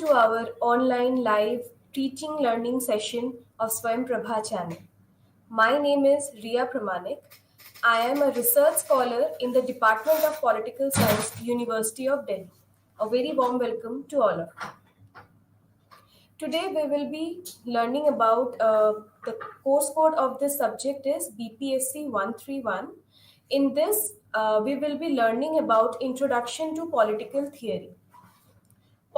to our online live teaching learning session of Swayam Prabha channel. My name is Riya Pramanika. I am a research scholar in the Department of Political Science, University of Delhi. A very warm welcome to all of you. Today we will be learning about the course code of this subject is BPSC 131. In this, we will be learning about Introduction to Political Theory.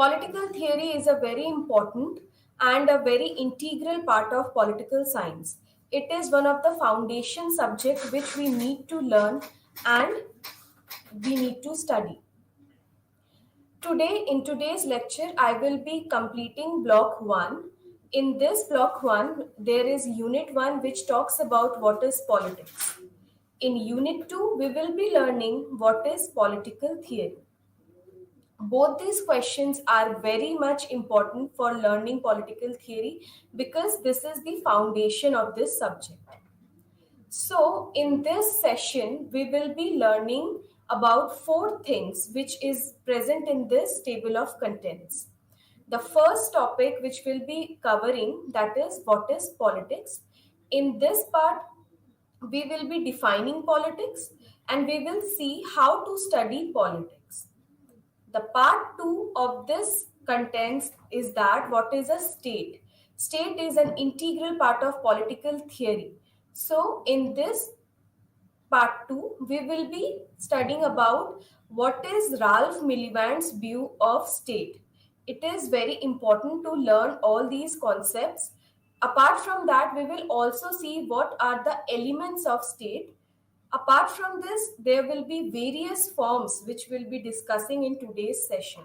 Political theory is a very important and a very integral part of political science. It is one of the foundation subjects which we need to learn and we need to study. Today, in today's lecture, I will be completing block 1. In this block 1, there is unit 1 which talks about what is politics. In unit 2, we will be learning what is political theory. Both these questions are very much important for learning political theory because this is the foundation of this subject. So, in this session, we will be learning about four things which is present in this table of contents. The first topic which we'll be covering, that is what is politics. In this part, we will be defining politics and we will see how to study politics. The part 2 of this contents is that what is a state. State is an integral part of political theory. So in this part 2, we will be studying about what is Ralph Miliband's view of state. It is very important to learn all these concepts. Apart from that, we will also see what are the elements of state. Apart from this, there will be various forms which we'll be discussing in today's session.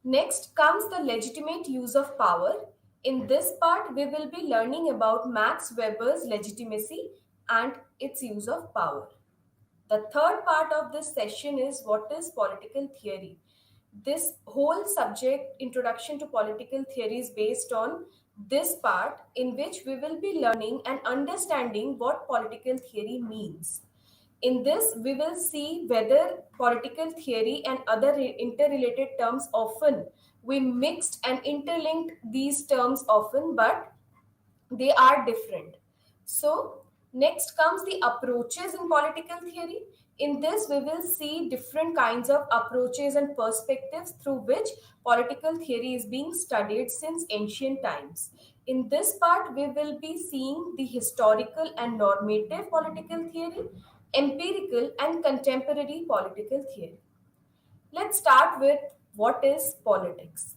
Next comes the legitimate use of power. In this part, we will be learning about Max Weber's legitimacy and its use of power. The third part of this session is what is political theory. This whole subject, Introduction to Political Theory, is based on this part in which we will be learning and understanding what political theory means. In this, we will see whether political theory and other interrelated terms often, we mixed and interlinked these terms often, but they are different. So, next comes the approaches in political theory. In this, we will see different kinds of approaches and perspectives through which political theory is being studied since ancient times. In this part, we will be seeing the historical and normative political theory, empirical and contemporary political theory. Let's start with what is politics.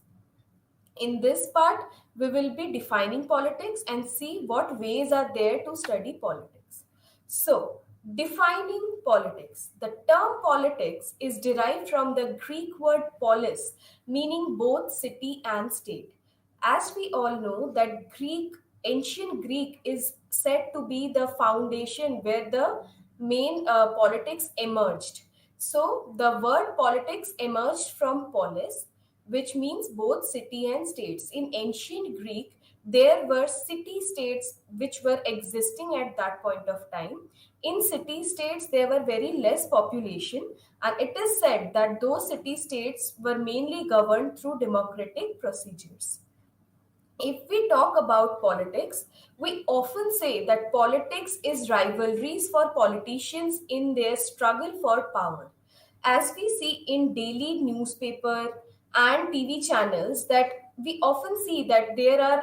In this part, we will be defining politics and see what ways are there to study politics. So, defining politics. The term politics is derived from the Greek word polis, meaning both city and state. As we all know that ancient Greek is said to be the foundation where the main politics emerged. So, the word politics emerged from polis, which means both city and states. In ancient Greek, there were city states which were existing at that point of time. In city states, there were very less population, and it is said that those city states were mainly governed through democratic procedures. If we talk about politics, we often say that politics is rivalries for politicians in their struggle for power. As we see in daily newspaper and TV channels, that we often see that there are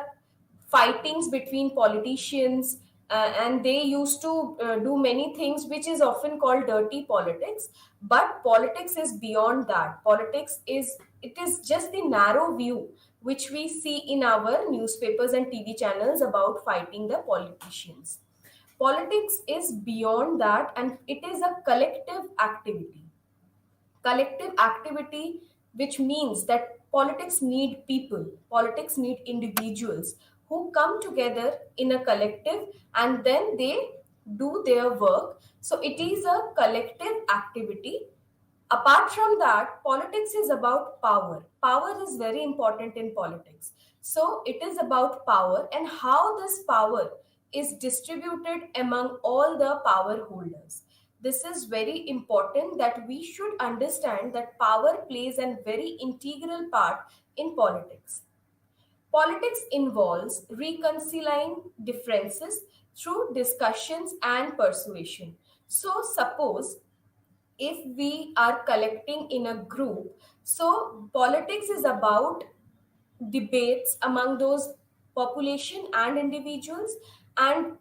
fightings between politicians and they used to do many things which is often called dirty politics, but politics is beyond that. Politics is, it is just the narrow view which we see in our newspapers and TV channels about fighting the politicians. Politics is beyond that and it is a collective activity. Collective activity, which means that politics need people, politics need individuals who come together in a collective and then they do their work. So it is a collective activity. Apart from that, politics is about power. Power is very important in politics. So it is about power and how this power is distributed among all the power holders. This is very important that we should understand that power plays a very integral part in politics. Politics involves reconciling differences through discussions and persuasion. So, suppose if we are collecting in a group, so politics is about debates among those population and individuals, and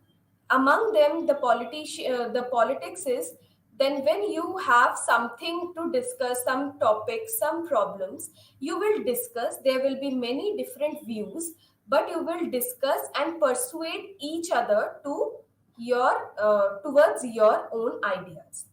among them the politics is, then when you have something to discuss, some topics, some problems, you will discuss. There will be many different views, but you will discuss and persuade each other to your towards your own ideas.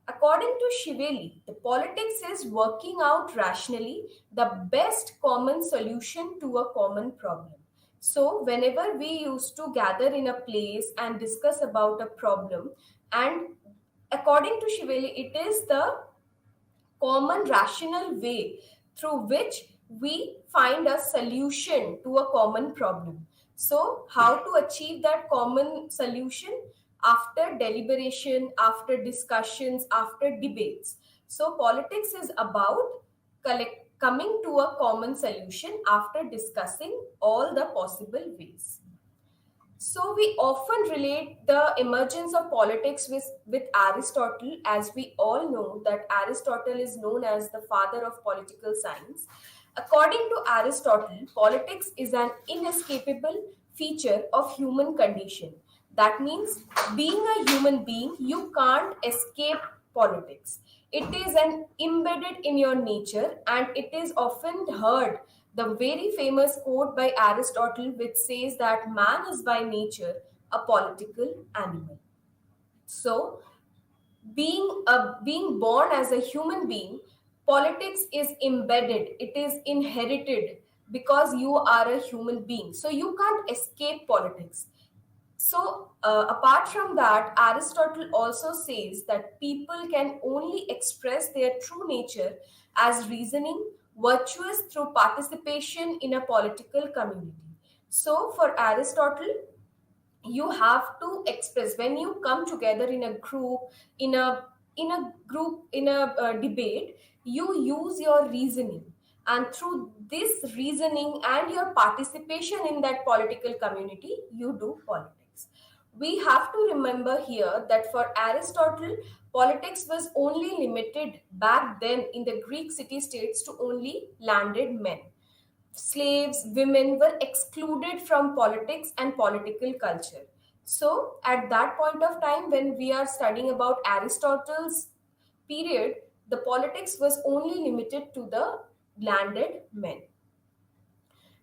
According to Shiveli, the politics is working out rationally the best common solution to a common problem. So, whenever we used to gather in a place and discuss about a problem, and according to Shiveli, it is the common rational way through which we find a solution to a common problem. So, how to achieve that common solution? After deliberation, after discussions, after debates. So, politics is about coming to a common solution after discussing all the possible ways. So we often relate the emergence of politics with Aristotle, as we all know that Aristotle is known as the father of political science. According to Aristotle, politics is an inescapable feature of human condition. That means being a human being, you can't escape politics. It is an embedded in your nature, and it is often heard the very famous quote by Aristotle, which says that man is by nature a political animal. So, being born as a human being, politics is embedded, it is inherited because you are a human being. So, you can't escape politics. So, apart from that, Aristotle also says that people can only express their true nature as reasoning, virtuous through participation in a political community. So, for Aristotle, you have to express when you come together in a group, in a debate, you use your reasoning, and through this reasoning and your participation in that political community, you do politics. We have to remember here that for Aristotle, politics was only limited back then in the Greek city states to only landed men. Slaves, women were excluded from politics and political culture. So, at that point of time, when we are studying about Aristotle's period, the politics was only limited to the landed men.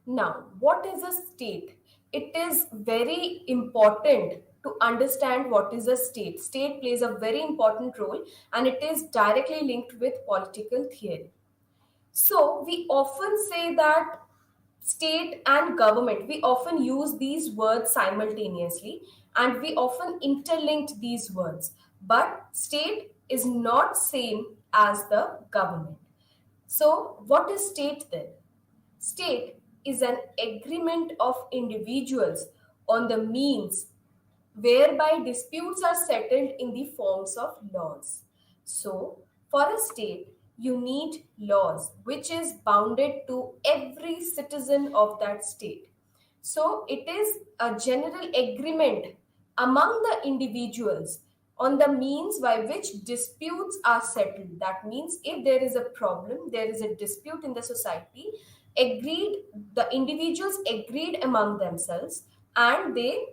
Now, what is a state? It is very important to understand what is a state. State plays a very important role, and it is directly linked with political theory. So, we often say that state and government, we often use these words simultaneously, and we often interlinked these words. But state is not same as the government. So, what is state then? State is an agreement of individuals on the means whereby disputes are settled in the forms of laws. So, for a state, you need laws which is bounded to every citizen of that state. So, it is a general agreement among the individuals on the means by which disputes are settled. That means if there is a problem, there is a dispute in the society, agreed, the individuals agreed among themselves, and they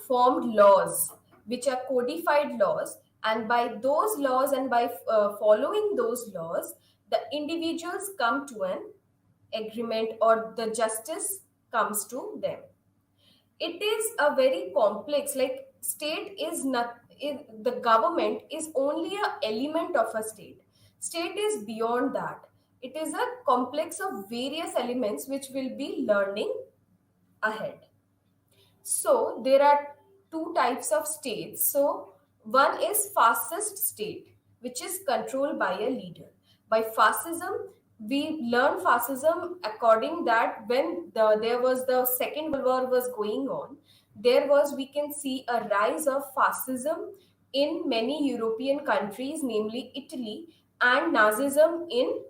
formed laws which are codified laws, and by those laws and by following those laws, the individuals come to an agreement, or the justice comes to them. It is a very complex, like state is not, the government is only a element of a state. State is beyond that. It is a complex of various elements which we'll be learning ahead. So there are two types of states. So one is fascist state, which is controlled by a leader. By fascism, we learn fascism according that when there was the Second World War was going on, there was, we can see a rise of fascism in many European countries, namely Italy, and Nazism in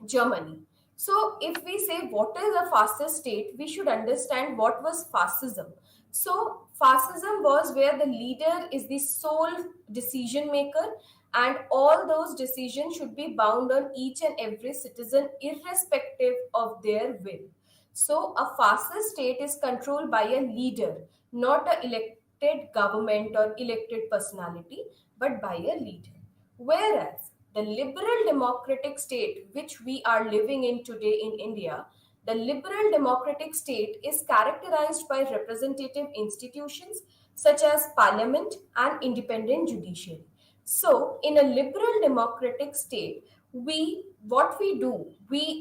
Germany. So, if we say what is a fascist state, we should understand what was fascism. So, fascism was where the leader is the sole decision maker, and all those decisions should be bound on each and every citizen, irrespective of their will. So, a fascist state is controlled by a leader, not a elected government or elected personality, but by a leader. Whereas the liberal democratic state which we are living in today in India, the liberal democratic state is characterized by representative institutions such as parliament and independent judiciary. So, in a liberal democratic state, we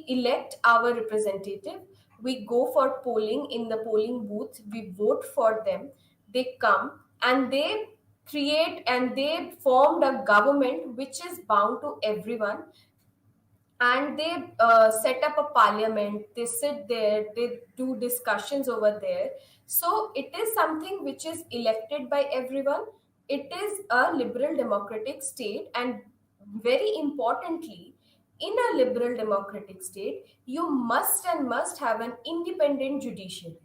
elect our representative, we go for polling in the polling booth, we vote for them, they come and they create and they formed a government which is bound to everyone, and they set up a parliament, they sit there, they do discussions over there. So it is something which is elected by everyone. It is a liberal democratic state, and very importantly, in a liberal democratic state you must have an independent judiciary.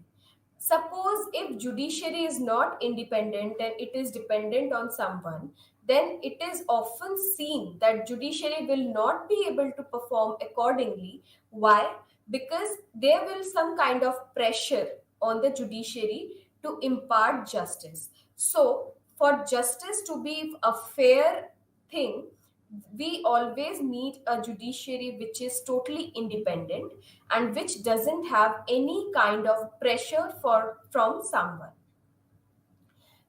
Suppose if judiciary is not independent and it is dependent on someone, then it is often seen that judiciary will not be able to perform accordingly. Why? Because there will some kind of pressure on the judiciary to impart justice. So, for justice to be a fair thing, we always need a judiciary which is totally independent and which doesn't have any kind of pressure from someone.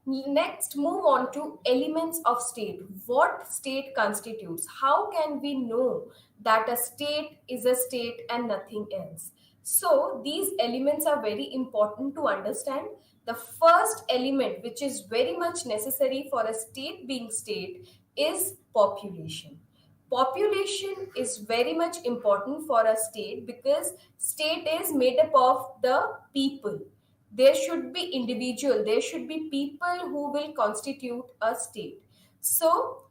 Next, move on to elements of state. What state constitutes? How can we know that a state is a state and nothing else? So, these elements are very important to understand. The first element, which is very much necessary for a state being state, is population. Population is very much important for a state because state is made up of the people. There should be individual, there should be people who will constitute a state. So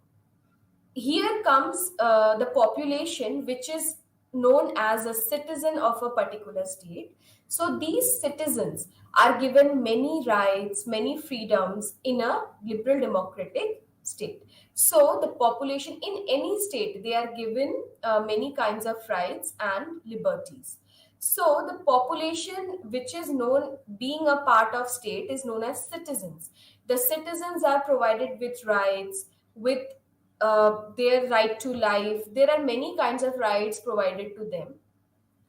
here comes the population, which is known as a citizen of a particular state. So these citizens are given many rights, many freedoms in a liberal democratic state. So the population in any state, they are given many kinds of rights and liberties. So the population, which is known being a part of state, is known as citizens. The citizens are provided with rights, with their right to life. There are many kinds of rights provided to them,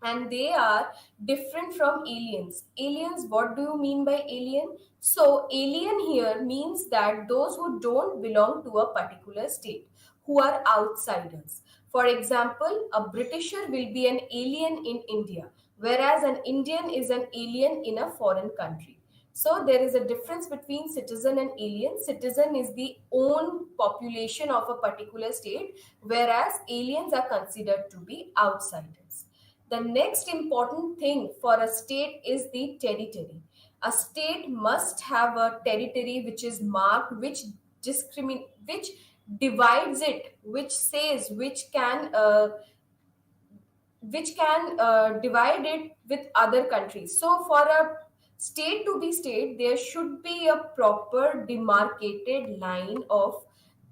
and they are different from aliens. Aliens, what do you mean by alien? So, alien here means that those who don't belong to a particular state, who are outsiders. For example, a Britisher will be an alien in India, whereas an Indian is an alien in a foreign country. So there is a difference between citizen and alien. Citizen is the own population of a particular state, whereas aliens are considered to be outsiders. The next important thing for a state is the territory. A state must have a territory which is marked, which divides it, which says, which can divide it with other countries. So, for a state to be state, there should be a proper demarcated line of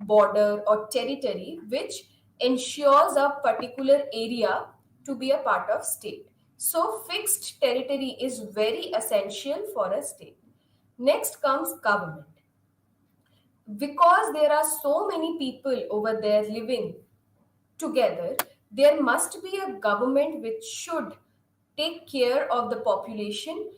border or territory which ensures a particular area to be a part of state. So, fixed territory is very essential for a state. Next comes government. Because there are so many people over there living together, there must be a government which should take care of the population,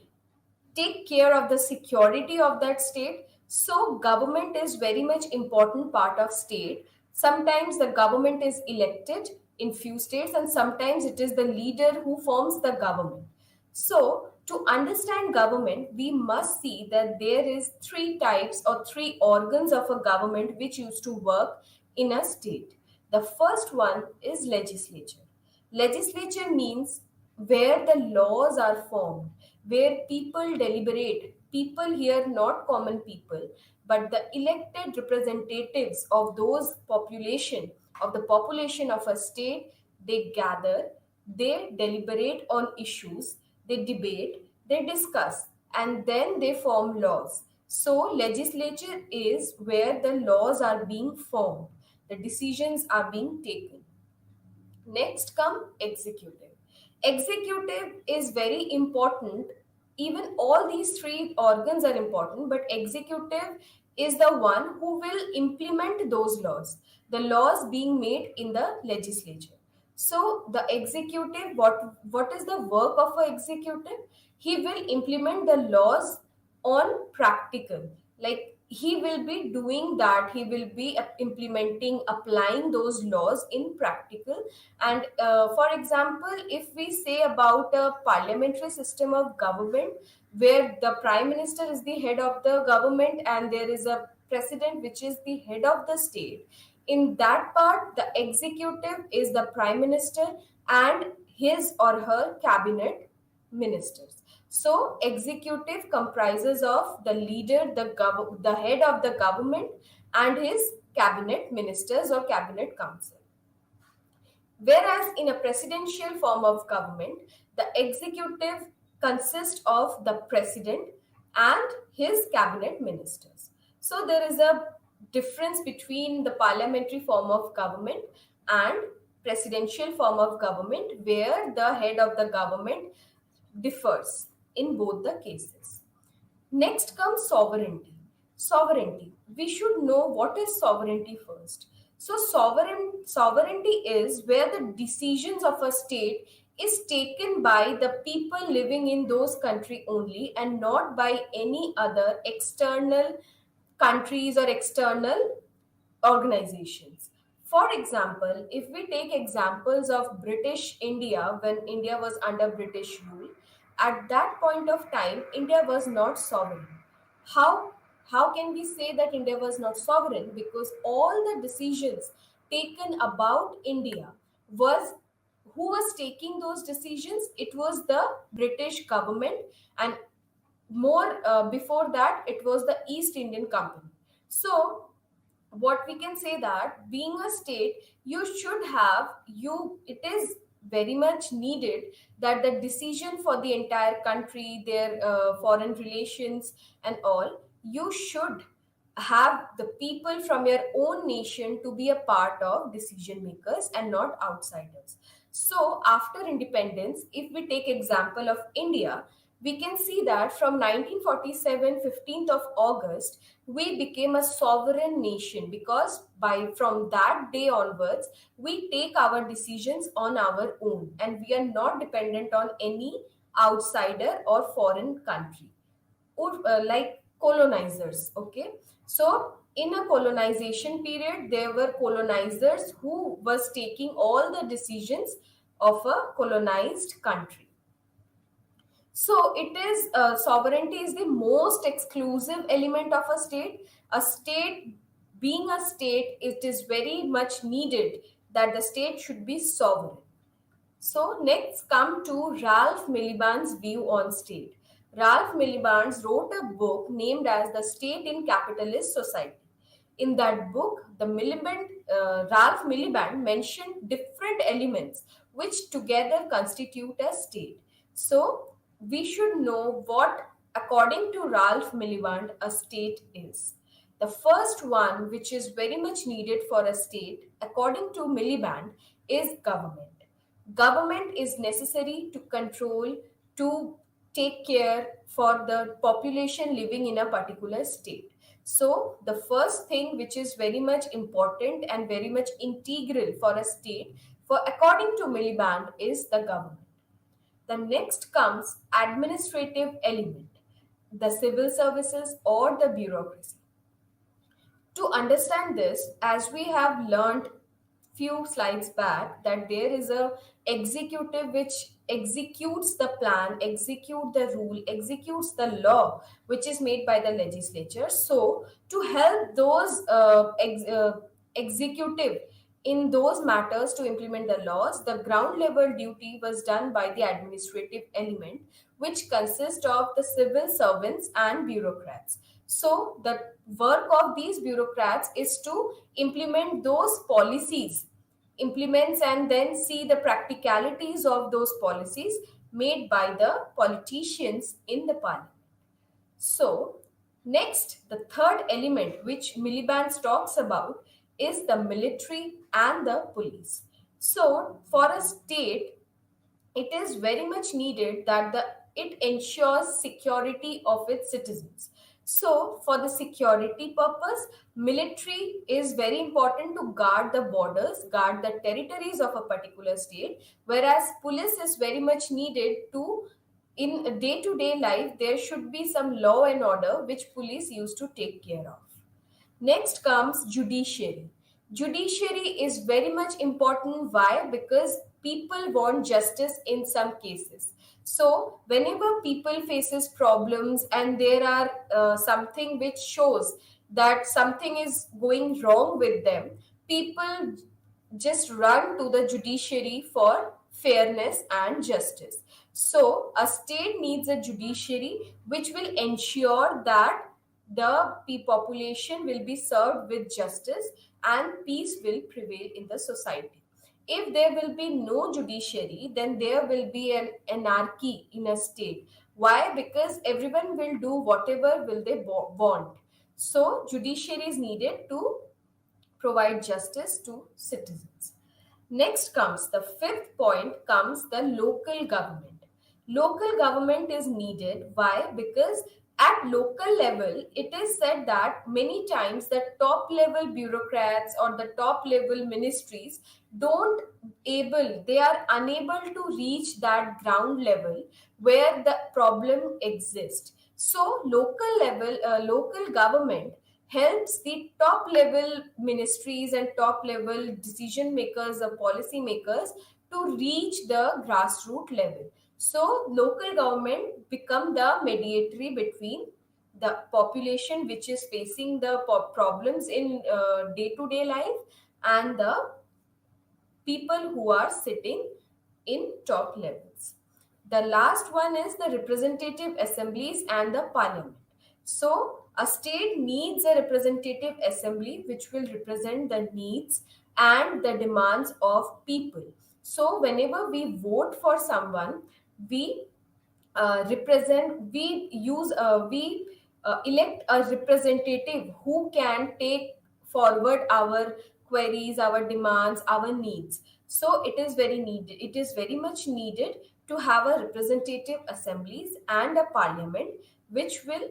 take care of the security of that state. So government is very much important part of state. Sometimes the government is elected in few states, and sometimes it is the leader who forms the government. So to understand government, we must see that there is three types or three organs of a government which used to work in a state. The first one is legislature. Legislature means where the laws are formed, where people deliberate. People here, not common people, but the elected representatives of those population, of the population of a state, they gather, they deliberate on issues, they debate, they discuss, and then they form laws. So, legislature is where the laws are being formed, the decisions are being taken. Next come executive. Executive is very important. Even all these three organs are important, but executive is the one who will implement those laws, the laws being made in the legislature. So the executive, what is the work of an executive? He will implement the laws on practical, like he will be doing that, he will be implementing, applying those laws in practical. And for example, if we say about a parliamentary system of government, where the prime minister is the head of the government and there is a president which is the head of the state, in that part the executive is the prime minister and his or her cabinet ministers. So executive comprises of the leader, the head of the government, and his cabinet ministers or cabinet council. Whereas in a presidential form of government, the executive consists of the president and his cabinet ministers. So there is a difference between the parliamentary form of government and presidential form of government, where the head of the government differs in both the cases. Next comes sovereignty. Sovereignty. We should know what is sovereignty first. So sovereignty is where the decisions of a state is taken by the people living in those country only and not by any other external countries or external organizations. For example, if we take examples of British India, when India was under British rule, at that point of time, India was not sovereign. How? How can we say that India was not sovereign? Because all the decisions taken about India was, who was taking those decisions? It was the British government, and more before that, it was the East Indian Company. So what we can say that being a state, you should have, you, it is very much needed that the decision for the entire country, their foreign relations and all, you should have the people from your own nation to be a part of decision makers and not outsiders. So after independence, if we take example of India, we can see that from 1947 15th of August, we became a sovereign nation, because by from that day onwards we take our decisions on our own and we are not dependent on any outsider or foreign country or like colonizers. Okay, so in a colonization period there were colonizers who was taking all the decisions of a colonized country. So it is sovereignty is the most exclusive element of a state. A state, being a state, it is very much needed that the state should be sovereign. So next come to Ralph Miliband's view on state. Ralph Miliband wrote a book named as The State in Capitalist Society. In that book, Ralph Miliband mentioned different elements which together constitute a state. So we should know what, according to Ralph Miliband, a state is. The first one, which is very much needed for a state, according to Miliband, is government. Government is necessary to control, to take care for the population living in a particular state. So the first thing which is very much important and very much integral for a state, for according to Miliband, is the government. The next comes administrative element, the civil services or the bureaucracy. To understand this, as we have learned few slides back, that there is a executive which executes the plan, execute the rule, executes the law which is made by the legislature. So to help those executive In those matters to implement the laws, the ground level duty was done by the administrative element, which consists of the civil servants and bureaucrats. So, the work of these bureaucrats is to implement those policies, implements, and then see the practicalities of those policies made by the politicians in the parliament. So, next, the third element which Miliband talks about is the military and the police. So, for a state, it is very much needed that it ensures security of its citizens. So for the security purpose, military is very important to guard the borders, guard the territories of a particular state, whereas police is very much needed to, in day to day life, there should be some law and order which police used to take care of. Next comes judiciary. Judiciary is very much important. Why? Because people want justice in some cases. So whenever people faces problems and there are something which shows that something is going wrong with them, people just run to the judiciary for fairness and justice. So a state needs a judiciary which will ensure that the population will be served with justice and peace will prevail in the society. If there will be no judiciary, then there will be an anarchy in a state. Why? Because everyone will do whatever will they want. So judiciary is needed to provide justice to citizens. Next comes the fifth point comes the local government. Local government is needed. Why? Because at local level, it is said that many times the top level bureaucrats or the top level ministries don't they are unable to reach that ground level where the problem exists. So local government helps the top level ministries and top level decision makers or policy makers to reach the grassroots level. So local government become the mediatory between the population which is facing the problems in day to day life and the people who are sitting in top levels. The last one is the representative assemblies and the parliament. So, a state needs a representative assembly which will represent the needs and the demands of people. So, whenever we vote for someone, we we elect a representative who can take forward our queries, our demands, our needs. So it is very needed, it is very much needed to have a representative assemblies and a parliament which will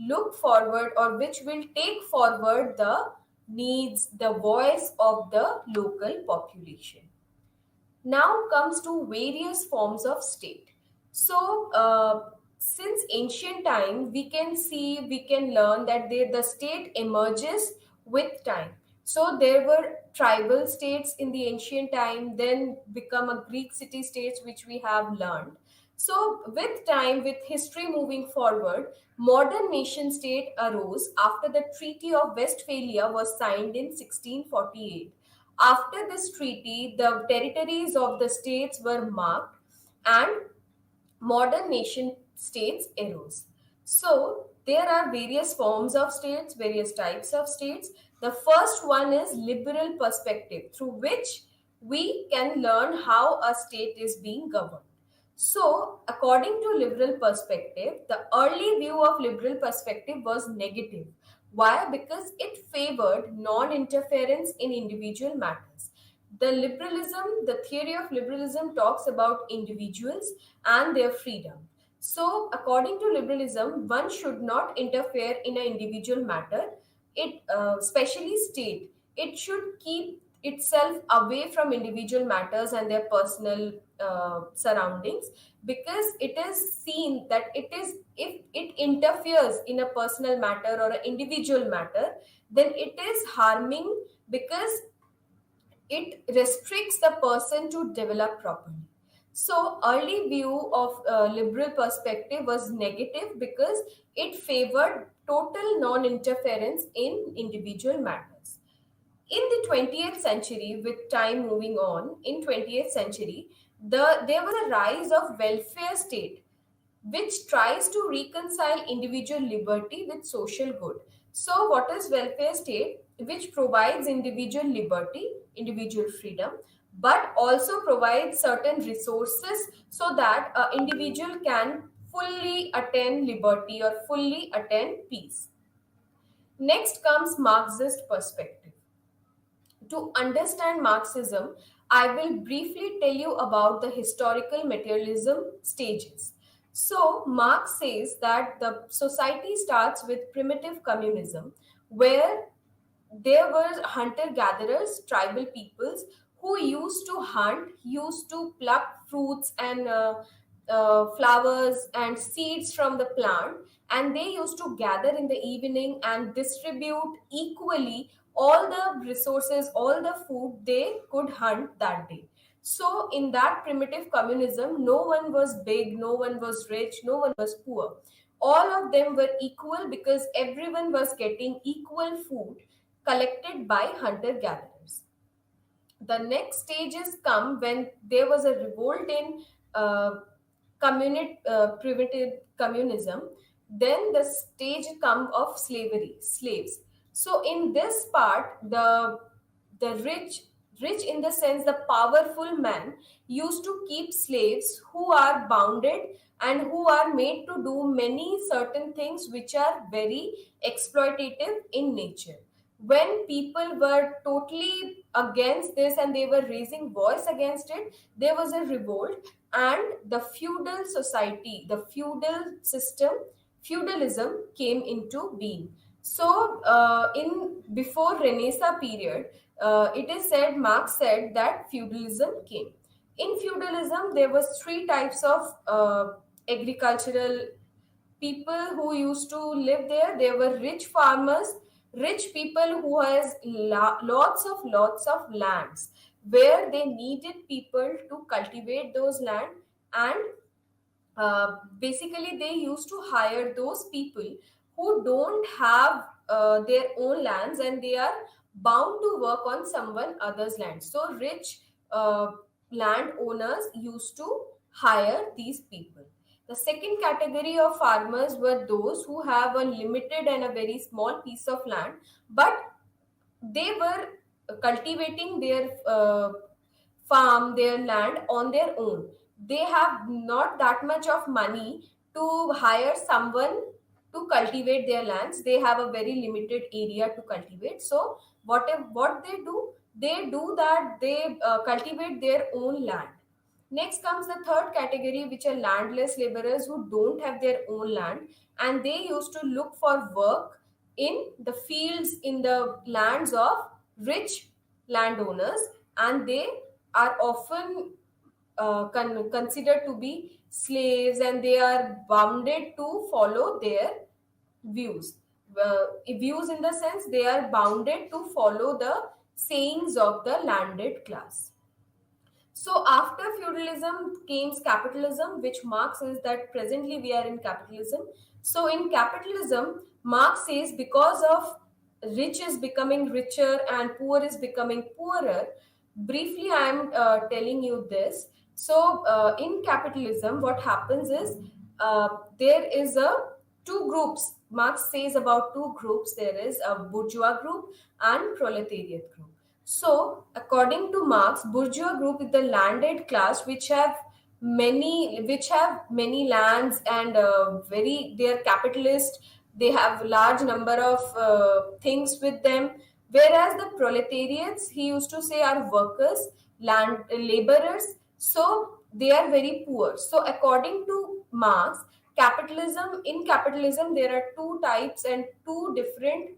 look forward or which will take forward the needs, the voice of the local population. Now comes to various forms of state. So since ancient time we can learn that the state emerges with time. So there were tribal states in the ancient time, then become a Greek city states which we have learned. So with time, with history moving forward, modern nation state arose after the Treaty of Westphalia was signed in 1648. After this treaty, the territories of the states were marked and modern nation states arose. So, there are various forms of states, various types of states. The first one is liberal perspective, through which we can learn how a state is being governed. So, according to liberal perspective, the early view of liberal perspective was negative. Why? Because it favored non interference in individual matters. The theory of liberalism talks about individuals and their freedom. So, according to liberalism, one should not interfere in an individual matter. Especially state, it should keep itself away from individual matters and their personal surroundings, because it is seen that it is if it interferes in a personal matter or an individual matter, then it is harming, because it restricts the person to develop properly. So early view of liberal perspective was negative because it favored total non-interference in individual matters. In the 20th century, with time moving on, in 20th century, there was a rise of welfare state which tries to reconcile individual liberty with social good. So, what is welfare state? Which provides individual liberty, individual freedom, but also provides certain resources so that an individual can fully attain liberty or fully attain peace. Next comes Marxist perspective. To understand Marxism, I will briefly tell you about the historical materialism stages. So, Marx says that the society starts with primitive communism, where there were hunter gatherers, tribal peoples who used to hunt, used to pluck fruits and flowers and seeds from the plant, and they used to gather in the evening and distribute equally all the resources, all the food they could hunt that day. So, in that primitive communism, no one was big, no one was rich, no one was poor. All of them were equal because everyone was getting equal food collected by hunter gatherers. The next stages come when there was a revolt in primitive communism. Then the stage come of slavery, slaves. So in this part, the rich in the sense the powerful man used to keep slaves who are bounded and who are made to do many certain things which are very exploitative in nature. When people were totally against this and they were raising voice against it, there was a revolt, and the feudal society, the feudal system, feudalism came into being. So in before Renaissance period, it is said, Marx said that feudalism came. In feudalism there was three types of agricultural people who used to live there. There were rich farmers, rich people who has lots of lands, where they needed people to cultivate those land, and basically they used to hire those people who don't have their own lands and they are bound to work on someone other's land. So rich uh, landowners used to hire these people. The second category of farmers were those who have a limited and a very small piece of land, but they were cultivating their farm, their land on their own. They have not that much of money to hire someone to cultivate their lands. They have a very limited area to cultivate. So what they do, they do that they cultivate their own land. Next comes the third category, which are landless laborers who don't have their own land, and they used to look for work in the fields, in the lands of rich landowners, and they are often considered to be slaves, and they are bounded to follow their views. Views in the sense they are bounded to follow the sayings of the landed class. So after feudalism came capitalism, which Marx says that presently we are in capitalism. So in capitalism, Marx says because of rich is becoming richer and poor is becoming poorer. Briefly, I am telling you this. So in capitalism, what happens is there is a two groups. Marx says about two groups. There is a bourgeois group and proletariat group. So, according to Marx, bourgeois group is the landed class which have many lands and they are capitalist. They have large number of things with them. Whereas the proletariats, he used to say, are workers, land laborers. So they are very poor. So according to Marx, capitalism there are two types and two different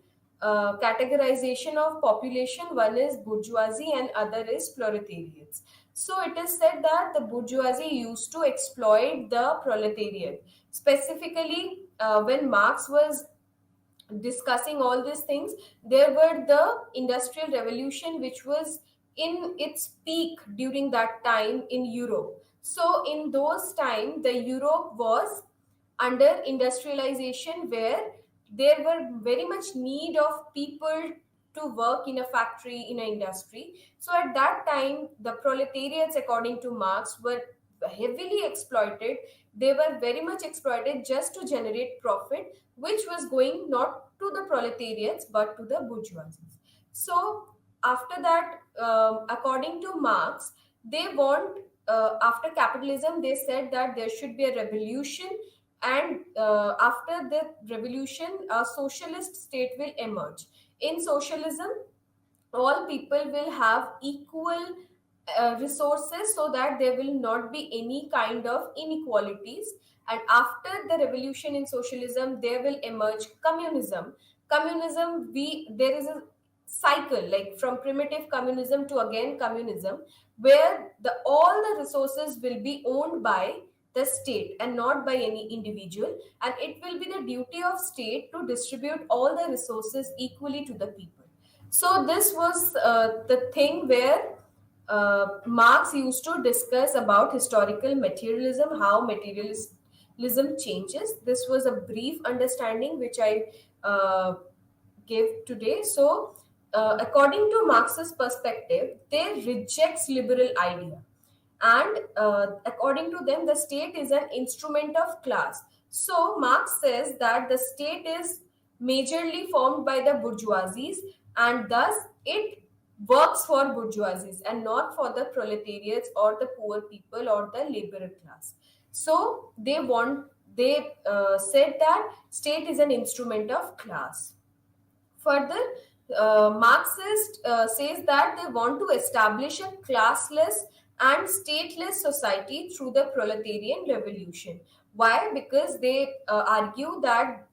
categorization of population. One is bourgeoisie and other is proletariats. So it is said that the bourgeoisie used to exploit the proletariat. Specifically, when Marx was discussing all these things, there were the industrial revolution which was in its peak during that time in Europe. So in those time, the Europe was under industrialization, where there were very much need of people to work in a factory, in an industry. So at that time, the proletariats, according to Marx, were heavily exploited. They were very much exploited just to generate profit, which was going not to the proletariats but to the bourgeoisie. So after that, according to Marx, they want, after capitalism, they said that there should be a revolution, and after the revolution, a socialist state will emerge. In socialism, all people will have equal resources, so that there will not be any kind of inequalities. And after the revolution in socialism, there will emerge communism. Communism, we there is a cycle, like from primitive communism to again communism, where the all the resources will be owned by the state and not by any individual, and it will be the duty of state to distribute all the resources equally to the people. So this was the thing where Marx used to discuss about historical materialism, how materialism changes. This was a brief understanding which I give today. So, according to Marx's perspective, they rejects liberal idea, and according to them, the state is an instrument of class. So Marx says that the state is majorly formed by the bourgeoisies, and thus it works for bourgeoisies and not for the proletariats or the poor people or the laborer class. So they said that state is an instrument of class. Further, Marxist says that they want to establish a classless and stateless society through the proletarian revolution. Why? Because they argue that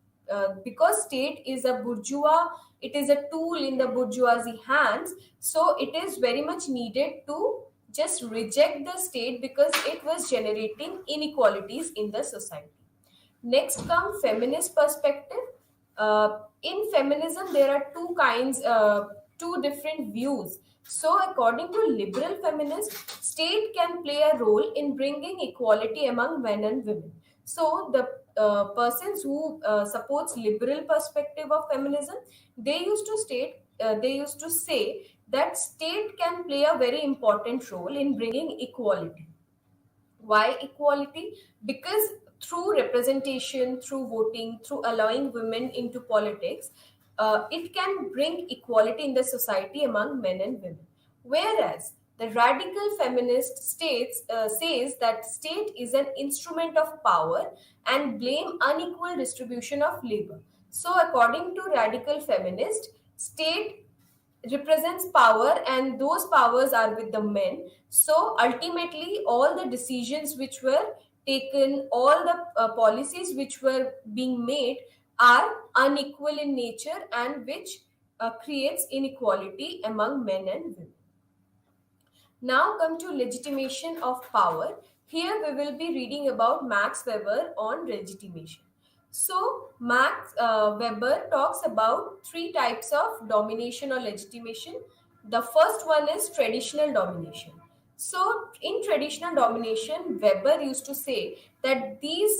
because state is a bourgeois, it is a tool in the bourgeoisie hands, so it is very much needed to just reject the state because it was generating inequalities in the society. Next come feminist perspective. In feminism, there are two kinds, two different views. So, according to liberal feminists, state can play a role in bringing equality among men and women. So, the persons who supports liberal perspective of feminism, they used to say that state can play a very important role in bringing equality. Why equality? Because through representation, through voting, through allowing women into politics, it can bring equality in the society among men and women. Whereas the radical feminist states says that state is an instrument of power and blame unequal distribution of labor. So according to radical feminist, state represents power, and those powers are with the men. So ultimately all the decisions which were taken, all the policies which were being made are unequal in nature, and which creates inequality among men and women. Now come to legitimation of power. Here we will be reading about Max Weber on legitimation. So Max Weber talks about three types of domination or legitimation. The first one is traditional domination. So in traditional domination, Weber used to say that these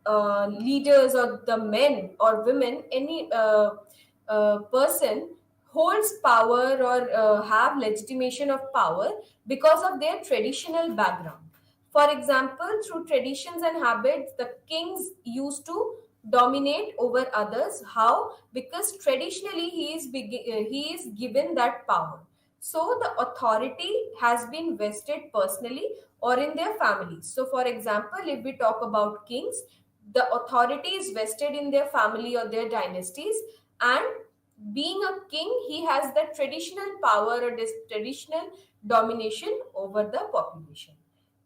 leaders or the men or women, any person holds power or have legitimation of power because of their traditional background. For example, through traditions and habits, the kings used to dominate over others. How? Because traditionally he is given that power. So the authority has been vested personally or in their families. So, for example, if we talk about kings, the authority is vested in their family or their dynasties, and being a king, he has the traditional power or this traditional domination over the population.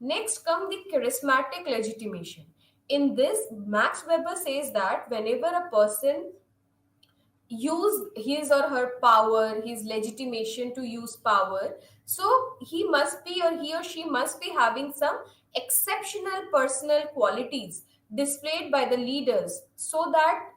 Next come the charismatic legitimation. In this, Max Weber says that whenever a person use his or her power, his legitimation to use power, so he or she must be having some exceptional personal qualities displayed by the leaders, so that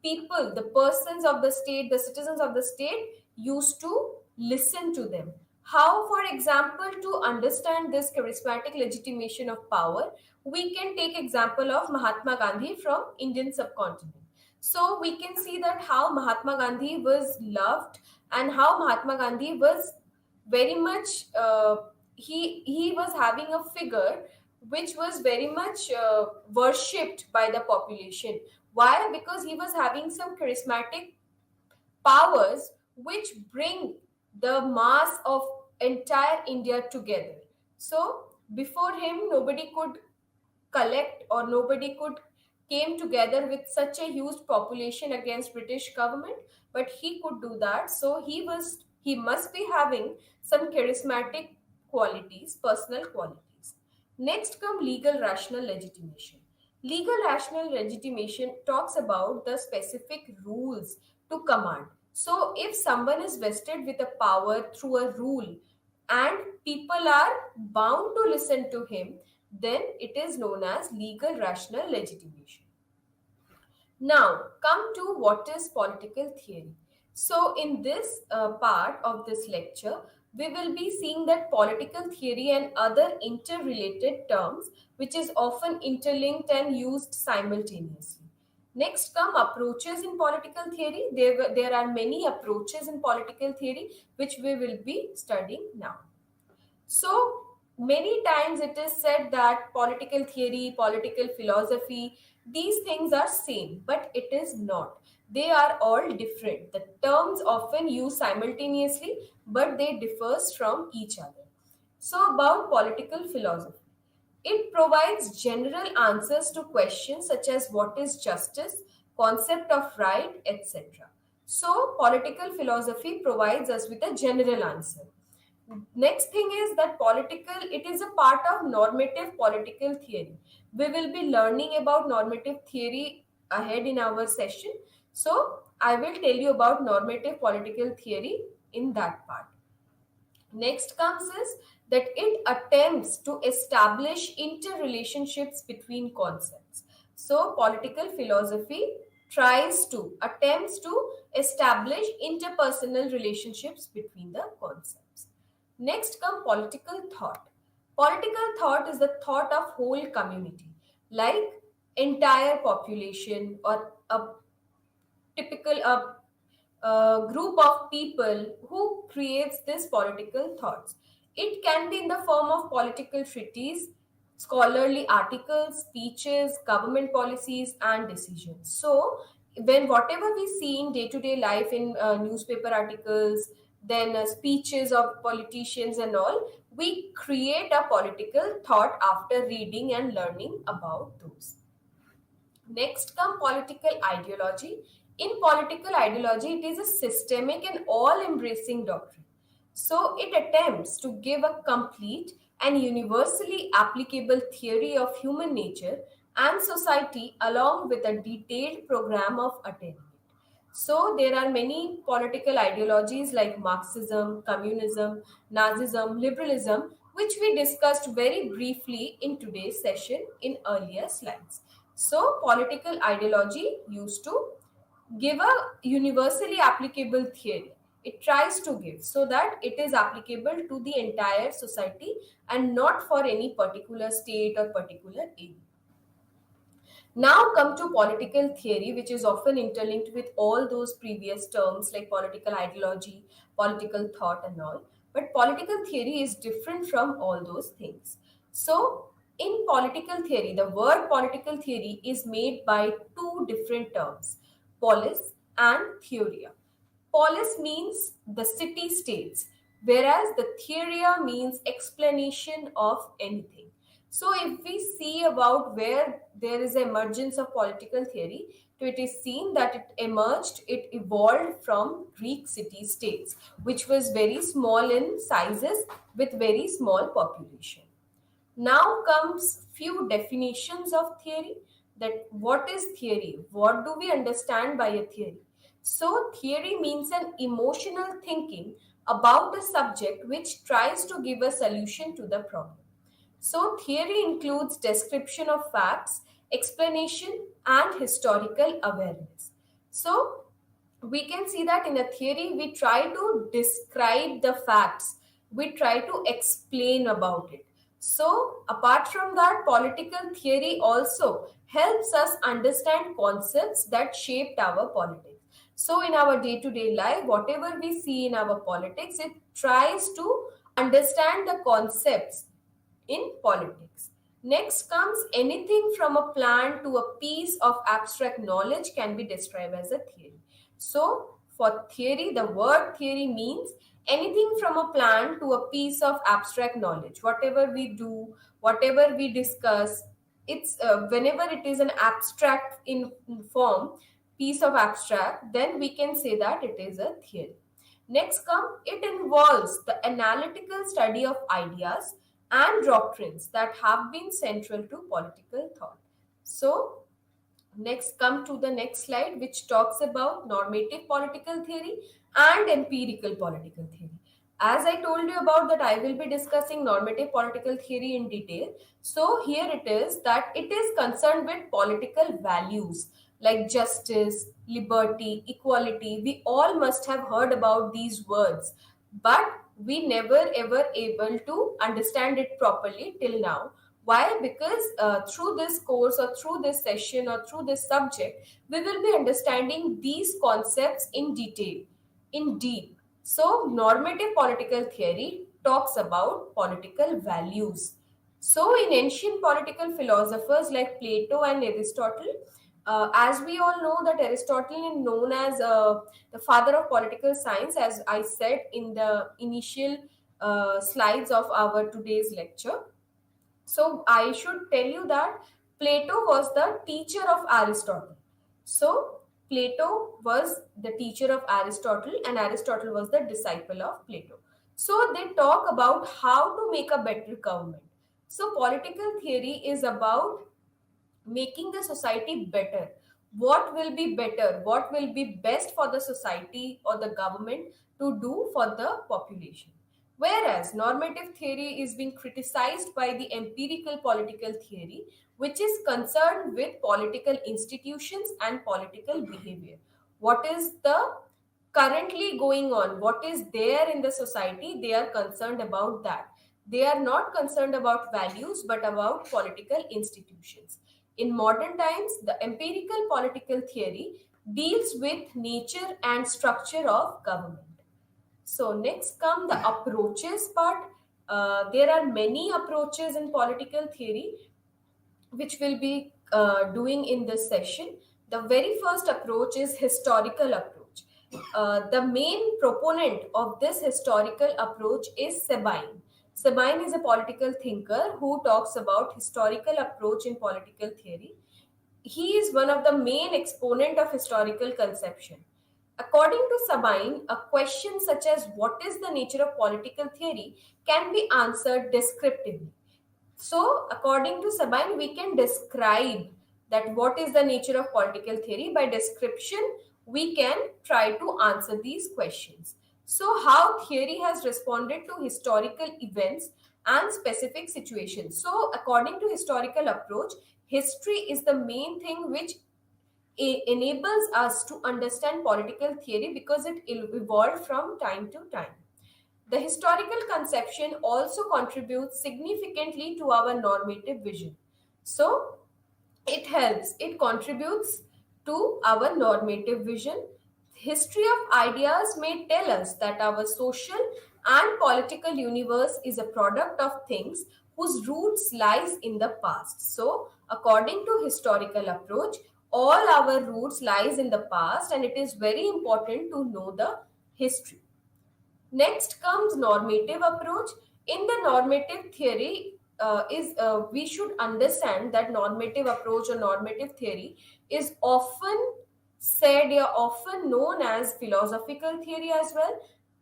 people, the persons of the state, the citizens of the state used to listen to them. How? For example, to understand this charismatic legitimation of power, we can take example of Mahatma Gandhi from Indian subcontinent. So we can see that how Mahatma Gandhi was loved and how Mahatma Gandhi was very much he was having a figure which was very much worshipped by the population. Why? Because he was having some charismatic powers which bring the mass of entire India together. So before him, nobody could collect or nobody could came together with such a huge population against British government, but he could do that. So he must be having some charismatic qualities, personal qualities. Next come legal rational legitimation. Legal rational legitimation talks about the specific rules to command. So if someone is vested with a power through a rule and people are bound to listen to him, then it is known as legal rational legitimation. Now, come to what is political theory. So, in this part of this lecture, we will be seeing that political theory and other interrelated terms, which is often interlinked and used simultaneously. Next come approaches in political theory. There are many approaches in political theory, which we will be studying now. So many times it is said that political theory, political philosophy, these things are same, but it is not. They are all different. The terms often used simultaneously, but they differs from each other. So about political philosophy. It provides general answers to questions such as what is justice, concept of right, etc. So political philosophy provides us with a general answer. Next thing is that it is a part of normative political theory. We will be learning about normative theory ahead in our session. So I will tell you about normative political theory in that part. Next comes is that it attempts to establish interrelationships between concepts. So political philosophy attempts to establish interpersonal relationships between the concepts. Next come political thought. Political thought is the thought of whole community, like entire population or a typical group of people who creates this political thoughts. It can be in the form of political treaties, scholarly articles, speeches, government policies, and decisions. So, when whatever we see in day-to-day life in newspaper articles, then speeches of politicians and all, we create a political thought after reading and learning about those. Next come political ideology. In political ideology, it is a systemic and all-embracing doctrine. So it attempts to give a complete and universally applicable theory of human nature and society along with a detailed program of attainment. So there are many political ideologies like Marxism, communism, Nazism, liberalism, which we discussed very briefly in today's session in earlier slides. So political ideology used to give a universally applicable theory. It tries to give so that it is applicable to the entire society and not for any particular state or particular area. Now come to political theory, which is often interlinked with all those previous terms like political ideology, political thought, and all. But political theory is different from all those things. So, in political theory, the word political theory is made by two different terms, polis and theoria. Polis means the city states, whereas the theoria means explanation of anything. So, if we see about where there is emergence of political theory, so it is seen that it evolved from Greek city states, which was very small in sizes with very small population. Now comes few definitions of theory, that what is theory? What do we understand by a theory? So theory means an emotional thinking about a subject which tries to give a solution to the problem. So theory includes description of facts, explanation and historical awareness. So we can see that in a theory we try to describe the facts, we try to explain about it. So, apart from that, political theory also helps us understand concepts that shaped our politics. So, in our day to day life, whatever we see in our politics, it tries to understand the concepts in politics. Next comes anything from a plan to a piece of abstract knowledge can be described as a theory. So, for theory, the word theory means anything from a plan to a piece of abstract knowledge. Whatever we do, whatever we discuss, it's whenever it is an abstract in form, piece of abstract, then we can say that it is a theory. Next come, it involves the analytical study of ideas and doctrines that have been central to political thought. So, next come to the next slide, which talks about normative political theory and empirical political theory. As I told you about that, I will be discussing normative political theory in detail. So here it is that it is concerned with political values like justice, liberty, equality. We all must have heard about these words, but we never ever able to understand it properly till now. Why? Because through this course or through this session or through this subject, we will be understanding these concepts in detail, in deep. So, normative political theory talks about political values. So, in ancient political philosophers like Plato and Aristotle, as we all know that Aristotle is known as the father of political science, as I said in the initial slides of our today's lecture. So I should tell you that Plato was the teacher of Aristotle. So Plato was the teacher of Aristotle and Aristotle was the disciple of Plato. So they talk about how to make a better government. So political theory is about making the society better. What will be better? What will be best for the society or the government to do for the population? Whereas normative theory is being criticized by the empirical political theory, which is concerned with political institutions and political behavior. What is the currently going on? What is there in the society? They are concerned about that. They are not concerned about values but about political institutions. In modern times, the empirical political theory deals with nature and structure of government. So next come the approaches part. There are many approaches in political theory which we'll be doing in this session. The very first approach is historical approach. The main proponent of this historical approach is Sabine. Sabine is a political thinker who talks about historical approach in political theory. He is one of the main exponent of historical conception. According to Sabine, a question such as what is the nature of political theory can be answered descriptively. So, according to Sabine, we can describe that what is the nature of political theory. By description, we can try to answer these questions. So, how theory has responded to historical events and specific situations. So, according to historical approach, history is the main thing which enables us to understand political theory because it evolved from time to time. The historical conception also contributes significantly to our normative vision. So, it contributes to our normative vision. History of ideas may tell us that our social and political universe is a product of things whose roots lies in the past. So, according to historical approach, all our roots lies in the past and it is very important to know the history. Next comes normative approach. In the normative theory, is we should understand that normative approach or normative theory is often said or often known as philosophical theory as well.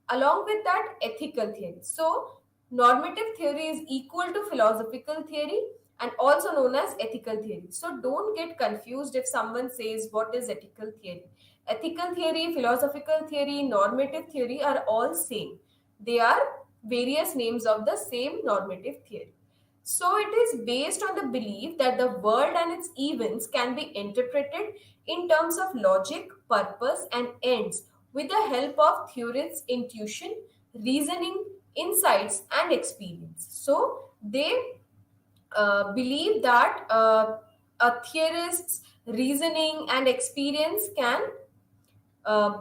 Along with that, ethical theory. So, normative theory is equal to philosophical theory and also known as ethical theory. So, don't get confused if someone says what is ethical theory. Ethical theory, philosophical theory, normative theory are all same. They are various names of the same normative theory. So it is based on the belief that the world and its events can be interpreted in terms of logic, purpose, and ends with the help of theorists, intuition, reasoning, insights, and experience. So They believe that a theorist's reasoning and experience can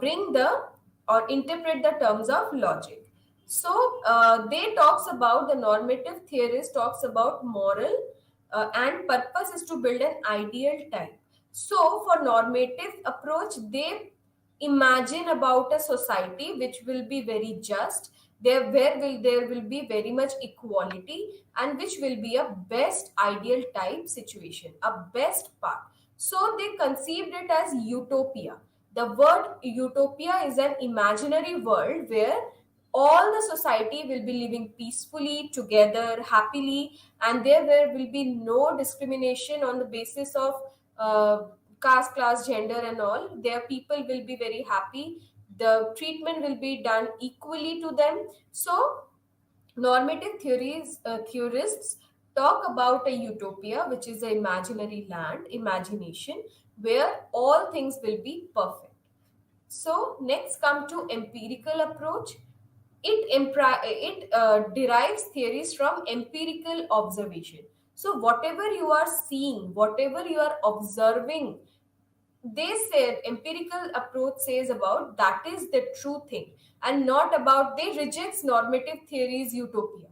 bring the or interpret the terms of logic. So they talks about the normative theorist talks about moral and purpose is to build an ideal type. So for normative approach, they imagine about a society which will be very just, there will be very much equality, and which will be a best ideal type situation, a best path. So they conceived it as utopia. The word utopia is an imaginary world where all the society will be living peacefully together, happily, and there will be no discrimination on the basis of caste, class, gender, and all. Their people will be very happy. The treatment will be done equally to them. So normative theorists talk about a utopia, which is an imaginary land, imagination, where all things will be perfect. So next come to empirical approach. It derives theories from empirical observation. So whatever you are seeing, whatever you are observing, they said empirical approach says about that is the true thing, and not about, they rejects normative theories utopia.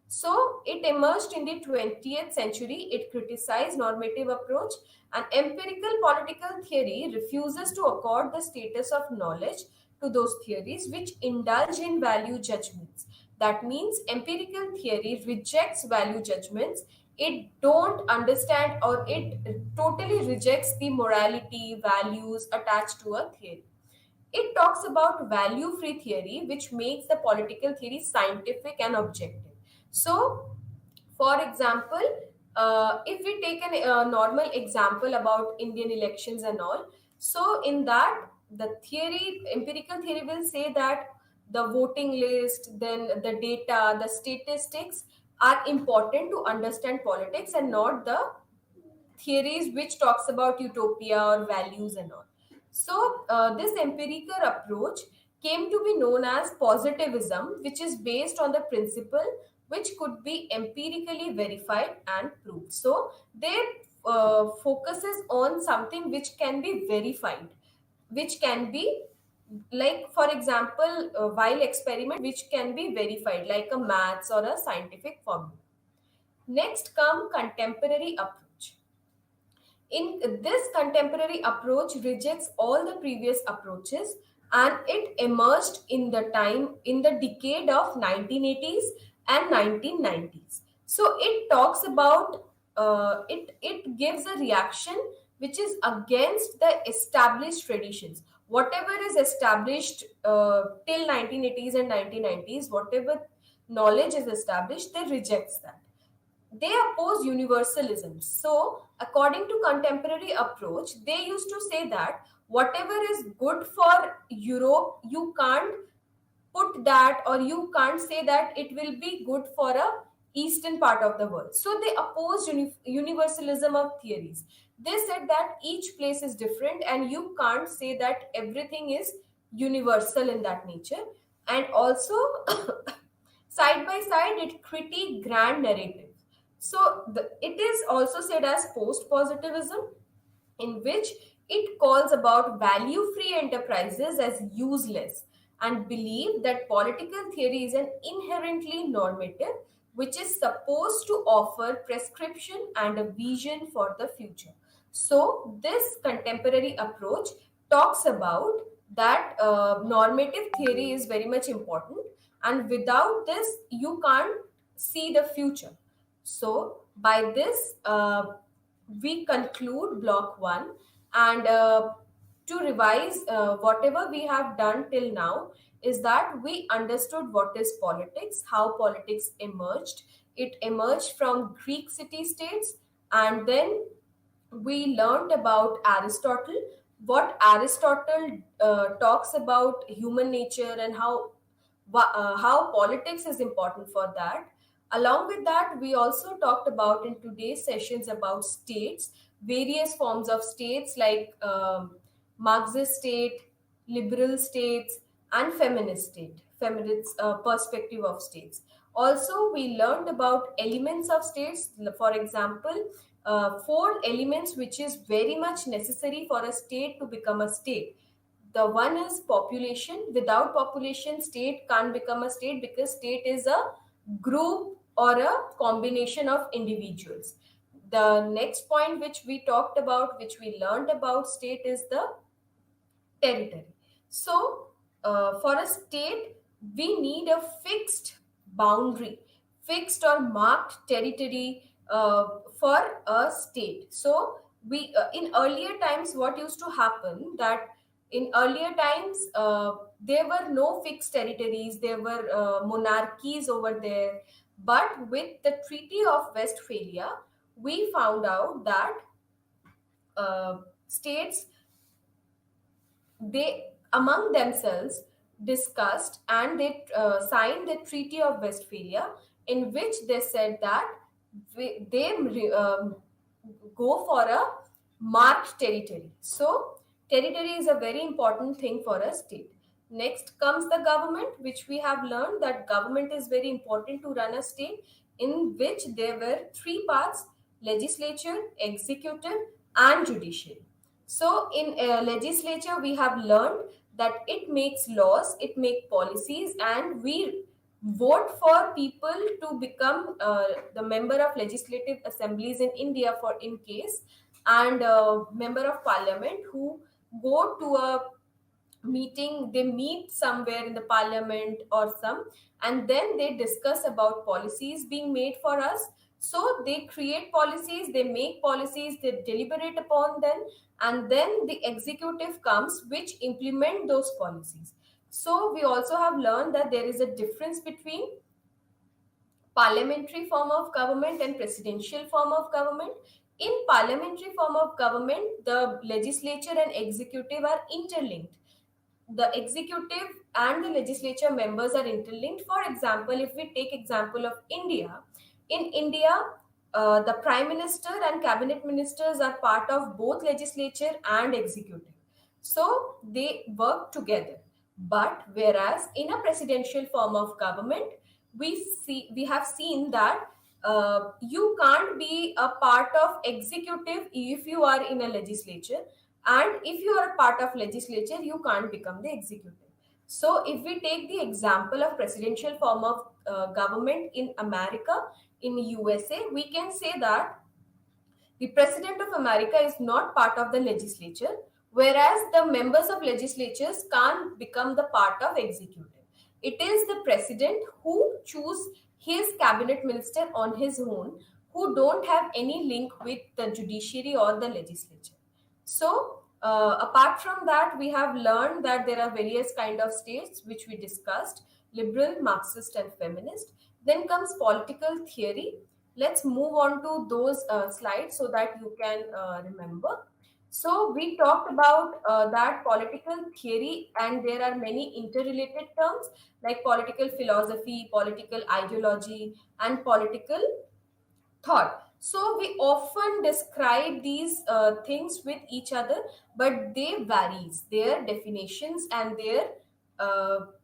So it emerged in the 20th century. It criticized normative approach, and empirical political theory refuses to accord the status of knowledge to those theories which indulge in value judgments. That means empirical theory rejects value judgments. It don't understand, or it totally rejects the morality values attached to a theory. It talks about value free theory, which makes the political theory scientific and objective. So for example, if we take a normal example about Indian elections and all, so in that, the theory, empirical theory will say that the voting list, then the data, the statistics are important to understand politics, and not the theories which talks about utopia or values and all. So this empirical approach came to be known as positivism, which is based on the principle which could be empirically verified and proved. So they focuses on something which can be verified, which can be, like for example, while experiment which can be verified, like a maths or a scientific formula. Next come contemporary approach. In this contemporary approach rejects all the previous approaches, and it emerged in the time, in the decade of 1980s and 1990s. So it talks about, it gives a reaction which is against the established traditions. Whatever is established till 1980s and 1990s, whatever knowledge is established, they rejects that. They oppose universalism. So according to contemporary approach, they used to say that whatever is good for Europe, you can't put that, or you can't say that it will be good for a eastern part of the world. So they opposed universalism of theories. They said that each place is different, and you can't say that everything is universal in that nature. And also side by side, it critique grand narrative. So it is also said as post positivism, in which it calls about value free enterprises as useless, and believe that political theory is an inherently normative, which is supposed to offer prescription and a vision for the future. So this contemporary approach talks about that normative theory is very much important, and without this you can't see the future. So by this, we conclude block one, and to revise whatever we have done till now is that we understood what is politics, how politics emerged. It emerged from Greek city states, and then we learned about Aristotle, what Aristotle talks about human nature, and how politics is important for that. Along with that, we also talked about in today's sessions about states, various forms of states like Marxist state, liberal states, and feminist state, feminist perspective of states. Also, we learned about elements of states. For example, four elements which is very much necessary for a state to become a state. The one is population. Without population, state can't become a state, because state is a group or a combination of individuals. The next point which we talked about, which we learned about state, is the territory. So, for a state, we need a fixed boundary, fixed or marked territory for a state. So, we in earlier times, what used to happen that in earlier times there were no fixed territories, there were monarchies over there. But with the Treaty of Westphalia, we found out that states, they among themselves discussed, and they signed the Treaty of Westphalia, in which they said that they go for a marked territory. So, territory is a very important thing for a state. Next comes the government, which we have learned that government is very important to run a state, in which there were three parts: legislature, executive, and judiciary. So, in legislature, we have learned that it makes laws, it makes policies, and we vote for people to become the member of legislative assemblies in India, for in case, and member of parliament who go to a meeting, they meet somewhere in the parliament or some, and then they discuss about policies being made for us. So they create policies, they make policies, they deliberate upon them, and then the executive comes which implement those policies. So we also have learned that there is a difference between parliamentary form of government and presidential form of government. In parliamentary form of government, the legislature and executive are interlinked. The executive and the legislature members are interlinked. For example, if we take example of India, in India, the prime minister and cabinet ministers are part of both legislature and executive, so they work together. But whereas in a presidential form of government, we have seen that you can't be a part of executive if you are in a legislature, and if you are a part of legislature, you can't become the executive. So if we take the example of presidential form of government in America, in USA, we can say that the president of America is not part of the legislature, whereas the members of legislatures can't become the part of executive. It is the president who choose his cabinet minister on his own, who don't have any link with the judiciary or the legislature. So, apart from that, we have learned that there are various kind of states which we discussed: liberal, Marxist, and feminist. Then comes political theory. Let's move on to those slides so that you can remember. So we talked about that political theory, and there are many interrelated terms like political philosophy, political ideology, and political thought. So we often describe these things with each other, but they varies. Their definitions and their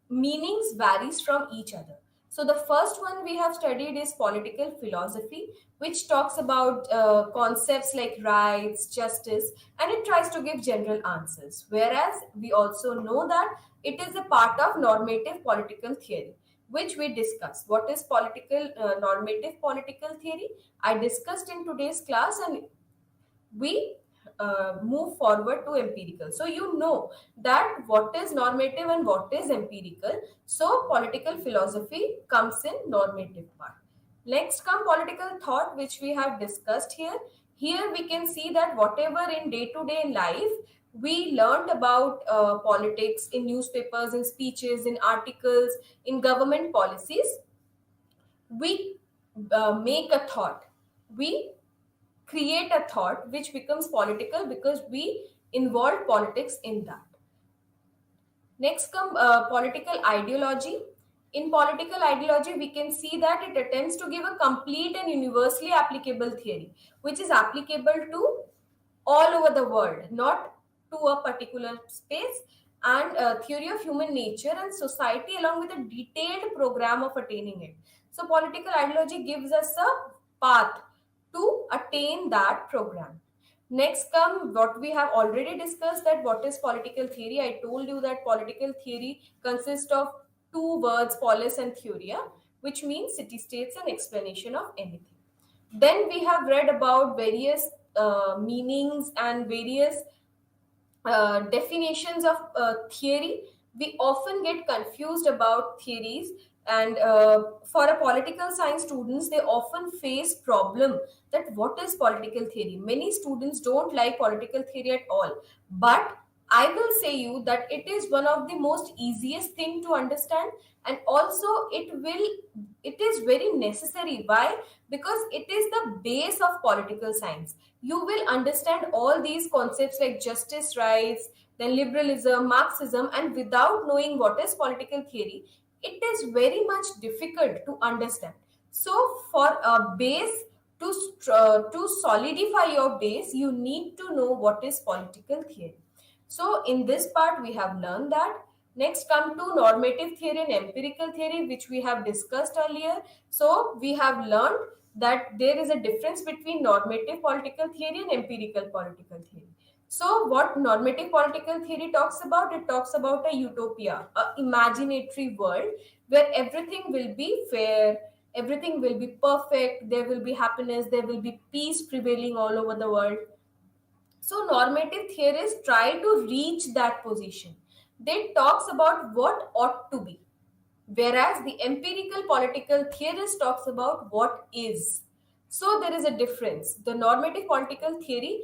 meanings varies from each other. So the first one we have studied is political philosophy, which talks about concepts like rights, justice, and it tries to give general answers. Whereas we also know that it is a part of normative political theory, which we discussed. What is political normative political theory? I discussed in today's class, and we move forward to empirical. So you know that what is normative and what is empirical. So political philosophy comes in normative part. Next come political thought, which we have discussed here. Here we can see that whatever in day-to-day life we learned about politics in newspapers, in speeches, in articles, in government policies, we make a thought. We create a thought which becomes political because we involve politics in that. Next come political ideology. In political ideology, we can see that it attempts to give a complete and universally applicable theory, which is applicable to all over the world, not to a particular space, and theory of human nature and society, along with a detailed program of attaining it. So political ideology gives us a path to attain that program. Next come what we have already discussed, that what is political theory. I told you that political theory consists of two words, polis and theoria, which means city states and explanation of anything. Then we have read about various meanings and various definitions of theory. We often get confused about theories, and for a political science students, they often face problem that what is political theory. Many students don't like political theory at all, but I will say you that it is one of the most easiest thing to understand, and also it is very necessary. Why? Because it is the base of political science. You will understand all these concepts like justice, rights, then liberalism, Marxism, and without knowing what is political theory, it is very much difficult to understand. So, for a base to solidify your base, you need to know what is political theory. So, in this part, we have learned that. Next, come to normative theory and empirical theory, which we have discussed earlier. So, we have learned that there is a difference between normative political theory and empirical political theory. So, what normative political theory talks about? It talks about a utopia, a imaginatory world where everything will be fair, everything will be perfect, there will be happiness, there will be peace prevailing all over the world. So normative theorists try to reach that position. They talks about what ought to be, whereas the empirical political theorist talks about what is. So there is a difference. The normative political theory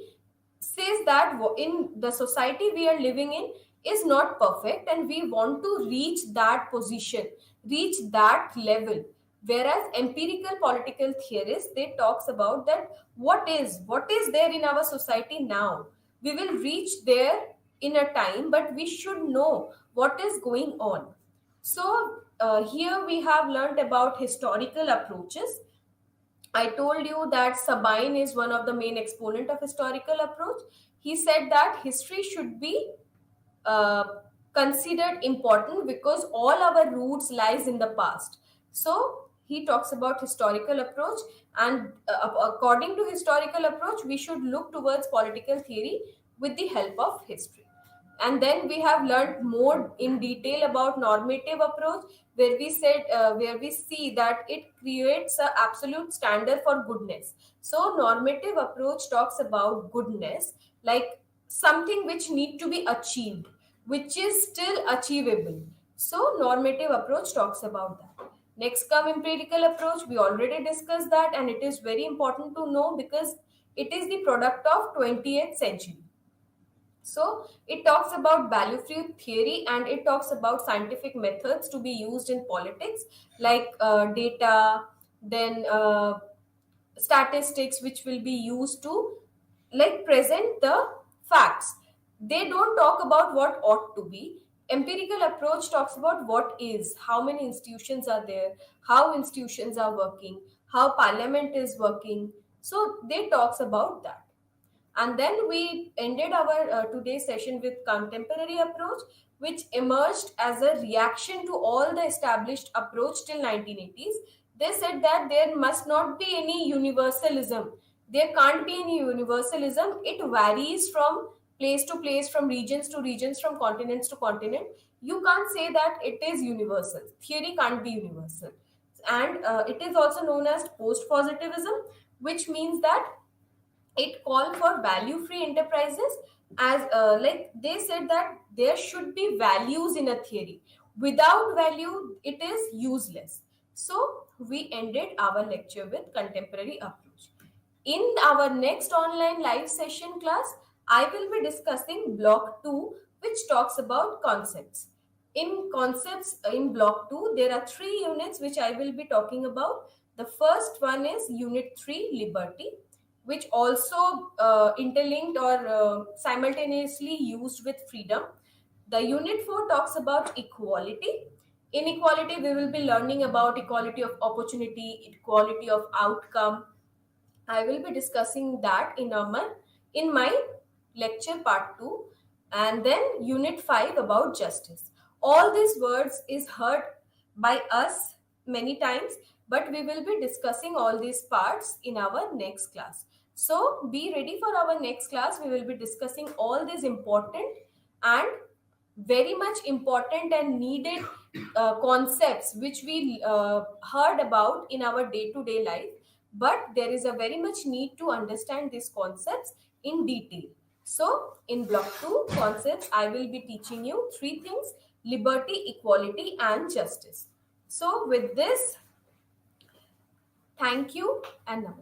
says that in the society we are living in is not perfect, and we want to reach that position, reach that level. Whereas empirical political theorists, they talks about that what is there in our society now. We will reach there in a time, but we should know what is going on. So here we have learned about historical approaches. I told you that Sabine is one of the main exponent of historical approach. He said that history should be uh, considered important because all our roots lies in the past. So he talks about historical approach, and according to historical approach, we should look towards political theory with the help of history. And then we have learned more in detail about normative approach, where we said where we see that it creates a absolute standard for goodness. So normative approach talks about goodness, like something which need to be achieved, which is still achievable. So normative approach talks about that. Next come empirical approach. We already discussed that, and it is very important to know because it is the product of 20th century. So it talks about value free theory, and it talks about scientific methods to be used in politics, like data, then statistics, which will be used to like present the facts. They don't talk about what ought to be. Empirical approach talks about what is, how many institutions are there, how institutions are working, how parliament is working. So they talks about that. And then we ended our today's session with contemporary approach, which emerged as a reaction to all the established approach till 1980s. They said that there must not be any universalism. There can't be any universalism. It varies from place to place, from regions to regions, from continents to continent. You can't say that it is universal. Theory can't be universal. And it is also known as post positivism, which means that it called for value free enterprises, as like they said that there should be values in a theory. Without value it is useless. So we ended our lecture with contemporary approach. In our next online live session class, I will be discussing block 2, which talks about concepts. In concepts in block 2, there are 3 units which I will be talking about. The first one is unit 3, liberty, which also interlinked or simultaneously used with freedom. The unit 4 talks about equality. In equality, we will be learning about equality of opportunity, equality of outcome. I will be discussing that in my lecture part 2, and then unit 5 about justice. All these words is heard by us many times, but we will be discussing all these parts in our next class. So be ready for our next class. We will be discussing all these important and very much important and needed concepts which we heard about in our day to day life, but there is a very much need to understand these concepts in detail. So in block 2 concepts, I will be teaching you three things: liberty, equality and justice. So with this, thank you and namaskar.